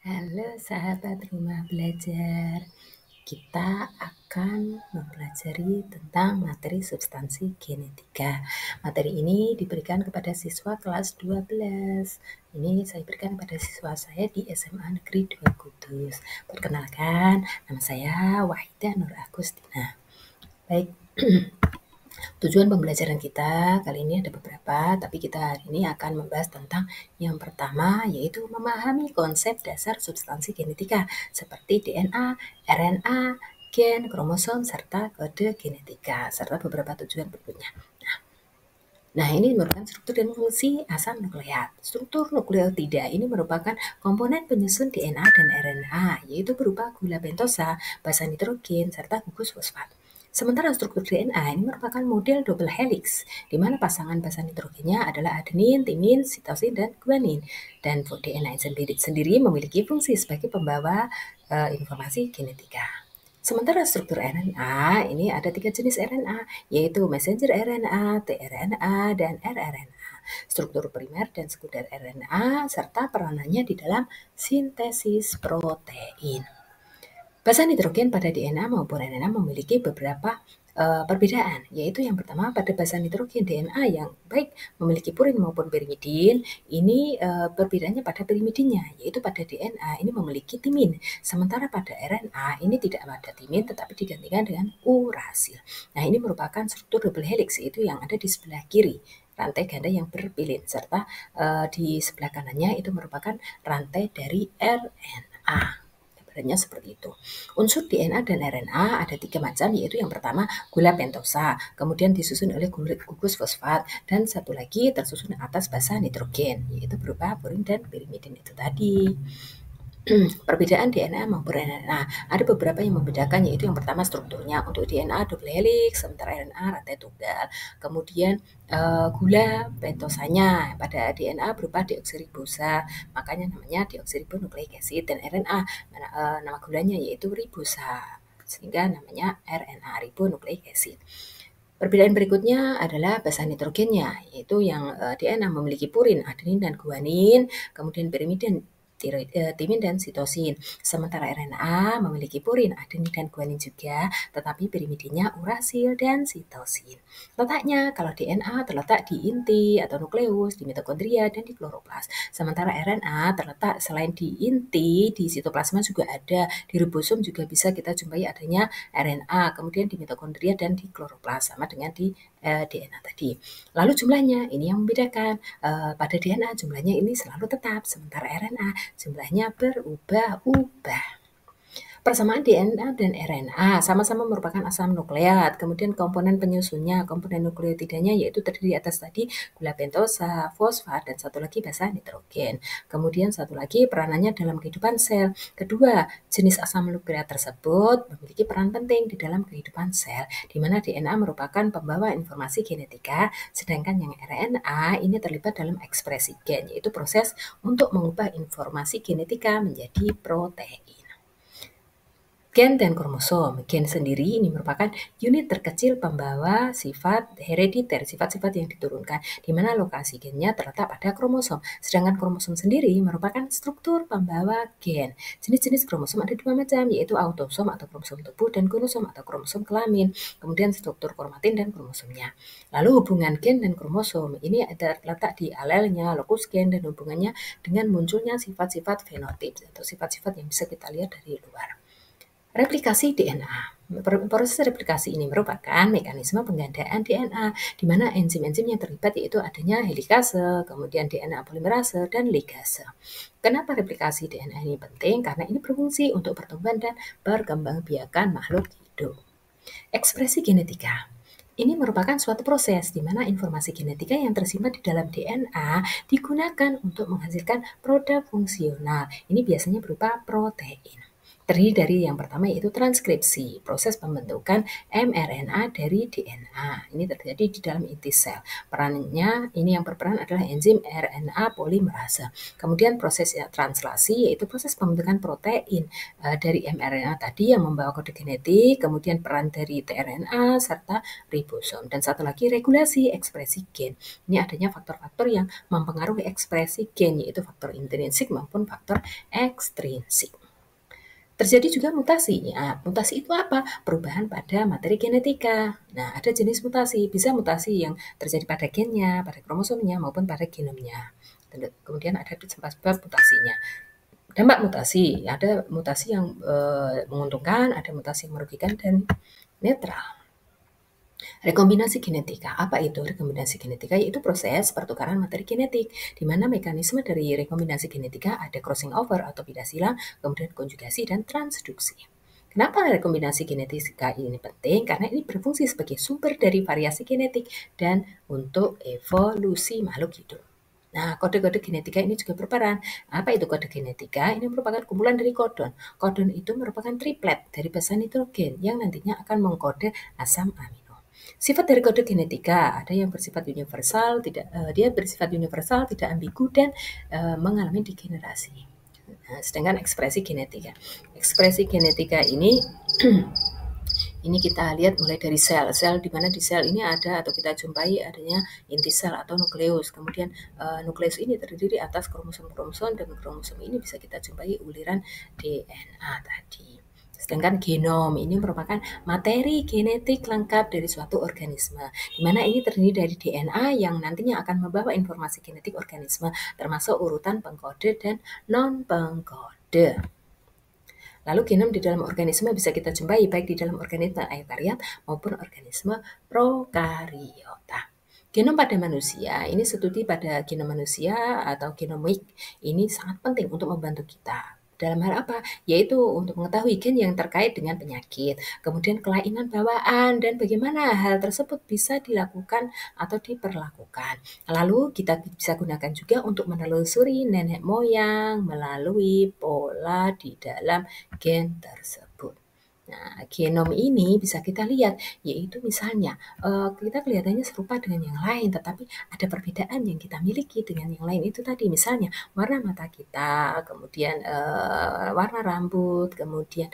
Halo sahabat rumah belajar, kita akan mempelajari tentang materi substansi genetika. Materi ini diberikan kepada siswa kelas 12. Ini saya berikan kepada siswa saya di SMA Negeri 2 Kudus. Perkenalkan, nama saya Wahida Nur Agustina. Baik, tujuan pembelajaran kita kali ini ada beberapa, tapi kita hari ini akan membahas tentang yang pertama, yaitu memahami konsep dasar substansi genetika seperti DNA, RNA, gen, kromosom, serta kode genetika, serta beberapa tujuan berikutnya. Nah, ini merupakan struktur dan fungsi asam nukleat. Struktur nukleotida ini merupakan komponen penyusun DNA dan RNA, yaitu berupa gula pentosa, basa nitrogen, serta gugus fosfat. Sementara struktur DNA ini merupakan model double helix, di mana pasangan basa nitrogennya adalah adenin, timin, sitosin, dan guanin. Dan DNA sendiri memiliki fungsi sebagai pembawa informasi genetika. Sementara struktur RNA, ini ada 3 jenis RNA, yaitu messenger RNA, tRNA, dan rRNA. Struktur primer dan sekunder RNA, serta peranannya di dalam sintesis protein. Basa nitrogen pada DNA maupun RNA memiliki beberapa perbedaan, yaitu yang pertama pada basa nitrogen DNA yang baik memiliki purin maupun pirimidin, ini perbedaannya pada pirimidinnya, yaitu pada DNA ini memiliki timin, sementara pada RNA ini tidak ada timin tetapi digantikan dengan urasil. Nah, ini merupakan struktur double helix, yaitu yang ada di sebelah kiri, rantai ganda yang berpilin, serta di sebelah kanannya itu merupakan rantai dari RNA. Seperti itu. Unsur DNA dan RNA ada 3 macam, yaitu yang pertama gula pentosa, kemudian disusun oleh gugus fosfat, dan satu lagi tersusun atas basa nitrogen, yaitu berupa purin dan pirimidin itu tadi. Perbedaan DNA maupun RNA, ada beberapa yang membedakan, yaitu yang pertama strukturnya. Untuk DNA double helix, sementara RNA rantai tunggal. Kemudian gula pentosanya pada DNA berupa deoksiribosa, makanya namanya deoksiribonukleik acid, dan RNA nama gulanya yaitu ribosa, sehingga namanya RNA ribonukleik acid. Perbedaan berikutnya adalah basa nitrogennya, yaitu yang DNA memiliki purin, adenin, dan guanin, kemudian pirimidin, timin, dan sitosin. Sementara RNA memiliki purin, adenin, dan guanin juga, tetapi pirimidinnya urasil dan sitosin. Letaknya, kalau DNA terletak di inti atau nukleus, di mitokondria, dan di kloroplas. Sementara RNA terletak selain di inti, di sitoplasma juga ada, di ribosom juga bisa kita jumpai adanya RNA, kemudian di mitokondria dan di kloroplas, sama dengan di DNA tadi. Lalu jumlahnya, ini yang membedakan. Pada DNA jumlahnya ini selalu tetap, sementara RNA jumlahnya berubah-ubah. Persamaan DNA dan RNA sama-sama merupakan asam nukleat. Kemudian komponen penyusunnya, komponen nukleotidanya yaitu terdiri atas tadi gula pentosa, fosfat, dan satu lagi basa nitrogen. Kemudian satu lagi peranannya dalam kehidupan sel. Kedua, jenis asam nukleat tersebut memiliki peran penting di dalam kehidupan sel, di mana DNA merupakan pembawa informasi genetika, sedangkan yang RNA ini terlibat dalam ekspresi gen, yaitu proses untuk mengubah informasi genetika menjadi protein. Gen dan kromosom. Gen sendiri ini merupakan unit terkecil pembawa sifat herediter, sifat-sifat yang diturunkan, di mana lokasi gennya terletak pada kromosom. Sedangkan kromosom sendiri merupakan struktur pembawa gen. Jenis-jenis kromosom ada 2 macam, yaitu autosom atau kromosom tubuh dan gonosom atau kromosom kelamin. Kemudian struktur kromatin dan kromosomnya. Lalu hubungan gen dan kromosom ini terletak di alelnya, lokus gen, dan hubungannya dengan munculnya sifat-sifat fenotip atau sifat-sifat yang bisa kita lihat dari luar. Replikasi DNA. Proses replikasi ini merupakan mekanisme penggandaan DNA, di mana enzim-enzim yang terlibat yaitu adanya helikase, kemudian DNA polimerase, dan ligase. Kenapa replikasi DNA ini penting? Karena ini berfungsi untuk pertumbuhan dan perkembangbiakan makhluk hidup. Ekspresi genetika. Ini merupakan suatu proses di mana informasi genetika yang tersimpan di dalam DNA digunakan untuk menghasilkan produk fungsional. Ini biasanya berupa protein. Terdiri dari yang pertama yaitu transkripsi, proses pembentukan mRNA dari DNA. Ini terjadi di dalam inti sel. Perannya ini yang berperan adalah enzim RNA polimerase. Kemudian proses translasi yaitu proses pembentukan protein dari mRNA tadi yang membawa kode genetik, kemudian peran dari tRNA serta ribosom. Dan satu lagi regulasi ekspresi gen. Ini adanya faktor-faktor yang mempengaruhi ekspresi gen yaitu faktor intrinsik maupun faktor ekstrinsik. Terjadi juga mutasi. Nah, mutasi itu apa? Perubahan pada materi genetika. Nah, ada jenis mutasi. Bisa mutasi yang terjadi pada gennya, pada kromosomnya, maupun pada genomnya. Kemudian ada sebab mutasinya. Dampak mutasi. Ada mutasi yang menguntungkan, ada mutasi yang merugikan, dan netral. Rekombinasi genetika. Apa itu rekombinasi genetika? Yaitu proses pertukaran materi genetik, di mana mekanisme dari rekombinasi genetika ada crossing over atau pindah silang, kemudian konjugasi dan transduksi. Kenapa rekombinasi genetika ini penting? Karena ini berfungsi sebagai sumber dari variasi genetik dan untuk evolusi makhluk hidup. Nah, kode-kode genetika ini juga berperan. Apa itu kode genetika? Ini merupakan kumpulan dari kodon. Kodon itu merupakan triplet dari basa nitrogen yang nantinya akan mengkode asam amino. Sifat dari kode genetika ada yang bersifat universal, dia bersifat universal, tidak ambigu dan mengalami degenerasi. Nah, sedangkan ekspresi genetika. Ekspresi genetika ini ini kita lihat mulai dari sel di mana di sel ini ada atau kita jumpai adanya inti sel atau nukleus. Kemudian nukleus ini terdiri atas kromosom-kromosom dan kromosom ini bisa kita jumpai uliran DNA tadi. Sedangkan genom ini merupakan materi genetik lengkap dari suatu organisme, di mana ini terdiri dari DNA yang nantinya akan membawa informasi genetik organisme, termasuk urutan pengkode dan non-pengkode. Lalu genom di dalam organisme bisa kita jumpai baik di dalam organisme eukariot maupun organisme prokariota. Genom pada manusia, ini studi pada genom manusia atau genomik ini sangat penting untuk membantu kita. Dalam hal apa? Yaitu untuk mengetahui gen yang terkait dengan penyakit, kemudian kelainan bawaan, dan bagaimana hal tersebut bisa dilakukan atau diperlakukan. Lalu kita bisa gunakan juga untuk menelusuri nenek moyang melalui pola di dalam gen tersebut. Nah, genom ini bisa kita lihat, yaitu misalnya kita kelihatannya serupa dengan yang lain, tetapi ada perbedaan yang kita miliki dengan yang lain itu tadi. Misalnya warna mata kita, kemudian warna rambut, kemudian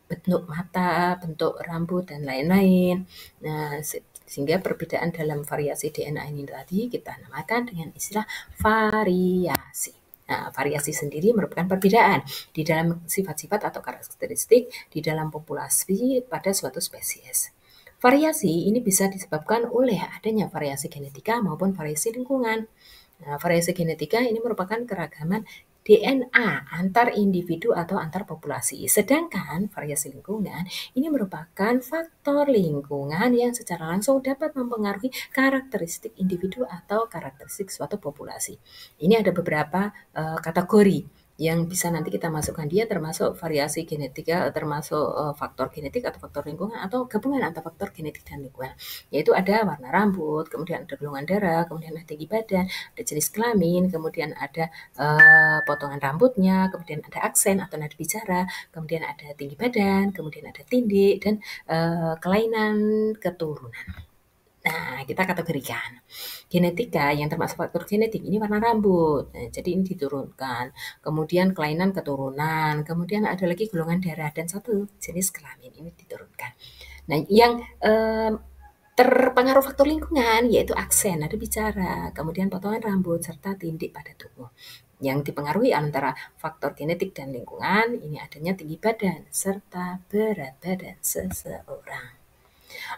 bentuk mata, bentuk rambut, dan lain-lain. Nah, sehingga perbedaan dalam variasi DNA ini tadi kita namakan dengan istilah variasi. Nah, variasi sendiri merupakan perbedaan di dalam sifat-sifat atau karakteristik di dalam populasi pada suatu spesies. Variasi ini bisa disebabkan oleh adanya variasi genetika maupun variasi lingkungan. Nah, variasi genetika ini merupakan keragaman DNA antar individu atau antar populasi. Sedangkan variasi lingkungan ini merupakan faktor lingkungan yang secara langsung dapat mempengaruhi karakteristik individu atau karakteristik suatu populasi. Ini ada beberapa kategori yang bisa nanti kita masukkan dia termasuk variasi genetika, termasuk faktor genetik atau faktor lingkungan atau gabungan antara faktor genetik dan lingkungan. Yaitu ada warna rambut, kemudian ada golongan darah, kemudian ada tinggi badan, ada jenis kelamin, kemudian ada potongan rambutnya, kemudian ada aksen atau nada bicara, kemudian ada tinggi badan, kemudian ada tindik, dan kelainan keturunan. Nah, kita kategorikan. Genetika yang termasuk faktor genetik ini warna rambut. Nah, jadi ini diturunkan. Kemudian kelainan keturunan, kemudian ada lagi golongan darah dan satu jenis kelamin ini diturunkan. Nah, yang terpengaruh faktor lingkungan yaitu aksen, nada bicara, kemudian potongan rambut serta tindik pada tubuh. Yang dipengaruhi antara faktor genetik dan lingkungan ini adanya tinggi badan serta berat badan seseorang.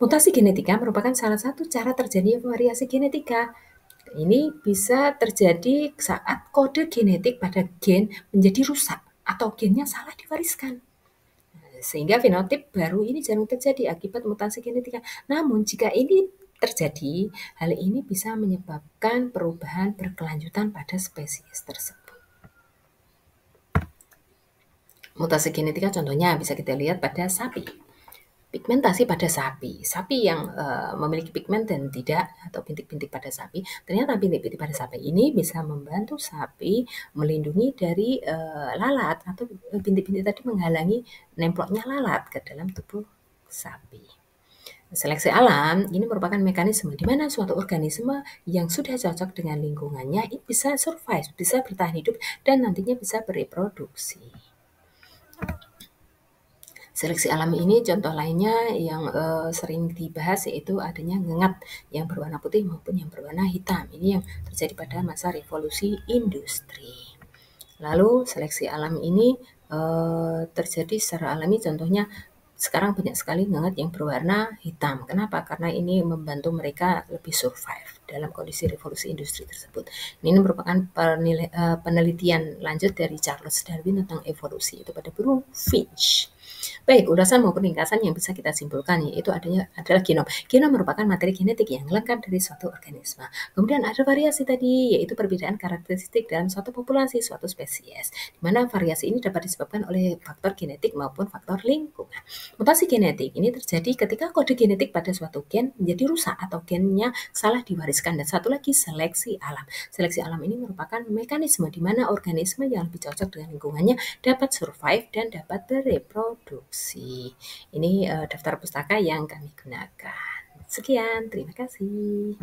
Mutasi genetika merupakan salah satu cara terjadinya variasi genetika. Ini bisa terjadi saat kode genetik pada gen menjadi rusak atau gennya salah diwariskan. Sehingga fenotip baru ini jarang terjadi akibat mutasi genetika. Namun jika ini terjadi, hal ini bisa menyebabkan perubahan berkelanjutan pada spesies tersebut. Mutasi genetika contohnya bisa kita lihat pada sapi. Pigmentasi pada sapi. Sapi yang memiliki pigmen dan tidak atau bintik-bintik pada sapi, ternyata bintik-bintik pada sapi ini bisa membantu sapi melindungi dari lalat atau bintik-bintik tadi menghalangi nemploknya lalat ke dalam tubuh sapi. Seleksi alam ini merupakan mekanisme di mana suatu organisme yang sudah cocok dengan lingkungannya ini bisa survive, bisa bertahan hidup dan nantinya bisa bereproduksi. Seleksi alam ini contoh lainnya yang sering dibahas yaitu adanya ngengat yang berwarna putih maupun yang berwarna hitam. Ini yang terjadi pada masa revolusi industri. Lalu seleksi alam ini terjadi secara alami contohnya sekarang banyak sekali ngengat yang berwarna hitam. Kenapa? Karena ini membantu mereka lebih survive dalam kondisi revolusi industri tersebut. Ini merupakan penelitian lanjut dari Charles Darwin tentang evolusi itu pada burung finch. Baik, ulasan maupun ringkasan yang bisa kita simpulkan yaitu adalah genom. Genom merupakan materi genetik yang lengkap dari suatu organisme. Kemudian ada variasi tadi, yaitu perbedaan karakteristik dalam suatu populasi, suatu spesies. Di mana variasi ini dapat disebabkan oleh faktor genetik maupun faktor lingkungan. Mutasi genetik ini terjadi ketika kode genetik pada suatu gen menjadi rusak atau gennya salah diwariskan. Dan satu lagi seleksi alam. Seleksi alam ini merupakan mekanisme di mana organisme yang lebih cocok dengan lingkungannya dapat survive dan dapat bereproduksi. Ini daftar pustaka yang kami gunakan. Sekian, terima kasih.